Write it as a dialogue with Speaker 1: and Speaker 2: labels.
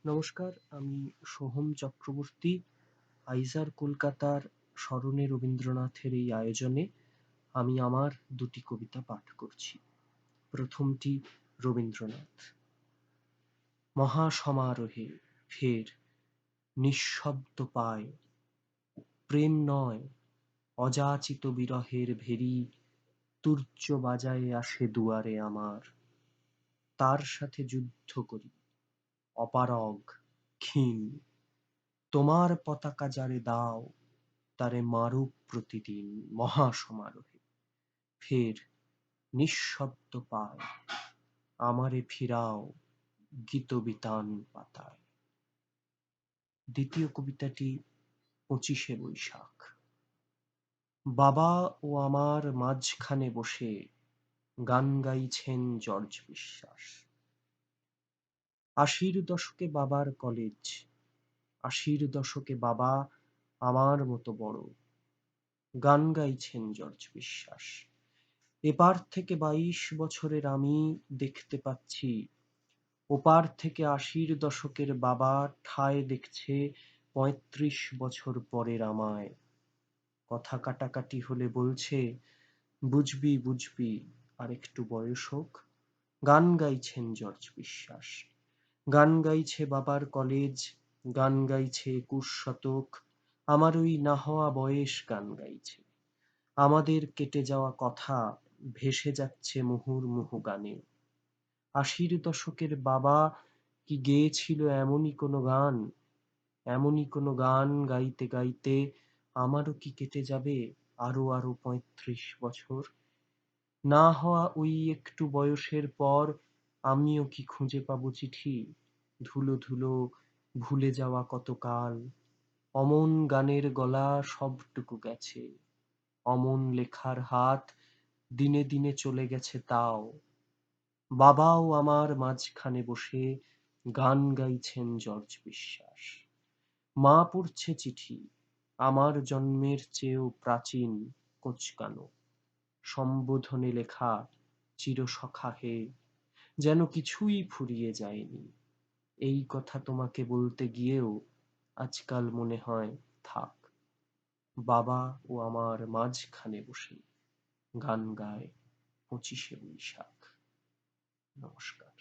Speaker 1: নমস্কার, আমি সোহম চক্রবর্তী। আইজার কলকাতার স্মরণে রবীন্দ্রনাথের এই আয়োজনে আমি আমার দুটি কবিতা পাঠ করছি। প্রথমটি রবীন্দ্রনাথ। মহাসমারোহে ফের নিঃশব্দ পায়, প্রেম নয় অযাচিত বিরহের ভেরি তুর্য বাজায়ে আসে দুয়ারে আমার। তার সাথে যুদ্ধ করি অপারগ ক্ষীণ, তোমার পতাকা যারে দাও তারে মারুক প্রতিদিন। মহাসমারোহে ফের নিঃশব্দ পায়, আমারে ফিরাও গীতবিতান পাতায়। দ্বিতীয় কবিতাটি ২৫শে বৈশাখ। বাবা ও আমার মাঝখানে বসে গান গাইছেন জর্জ বিশ্বাস। ৮০-র দশকে বাবার কলেজ, ৮০-র দশকে বাবা আমার মতো বড়। গান গাইছেন জর্জ বিশ্বাস। এপার থেকে ২২ বছরের আমি দেখতে পাচ্ছি, ওপার থেকে ৮০-র দশকের বাবা ঠায় দেখছে ৩৫ বছর পরের আমায়। কথা কাটাকাটি হলে বলছে, বুঝবি বুঝবি আর একটু বয়স হোক। গান গাইছেন জর্জ বিশ্বাস। গান গাইছে বাবার কলেজ, গান গাইছে ২১ শতক, আমার ওই না হওয়া বয়স গান গাইছে। আমাদের কেটে যাওয়া কথা ভেসে যাচ্ছে মুহুর্মুহু গানে। ৮০-র দশকের বাবা কি গেয়েছিল এমনই কোনো গান? এমনই কোনো গান গাইতে গাইতে আমারও কি কেটে যাবে আরো আরো ৩৫ বছর? না হওয়া ওই একটু বয়সের পর আমিও কি খুঁজে পাবো চিঠি? ধুলো ধুলো ভুলে যাওয়া কত কাল, অমন গানের গলা সবটুকু গেছে, অমন লেখার হাত দিনে দিনে চলে গেছে তাও। বাবাও আমার মাঝখানে বসে গান গাইছেন জর্জ বিশ্বাস। মা পড়ছে চিঠি, আমার জন্মের চেয়েও প্রাচীন, কোঁচকানো, সম্বোধনে লেখা চিরসখা হে, যেন কিছুই ফুরিয়ে যায়নি। এই কথা তোমাকে বলতে গিয়েও আজকাল মনে হয় থাক। বাবা ও আমার মাঝখানে বসে গান গায় ২৫শে বৈশাখ। নমস্কার।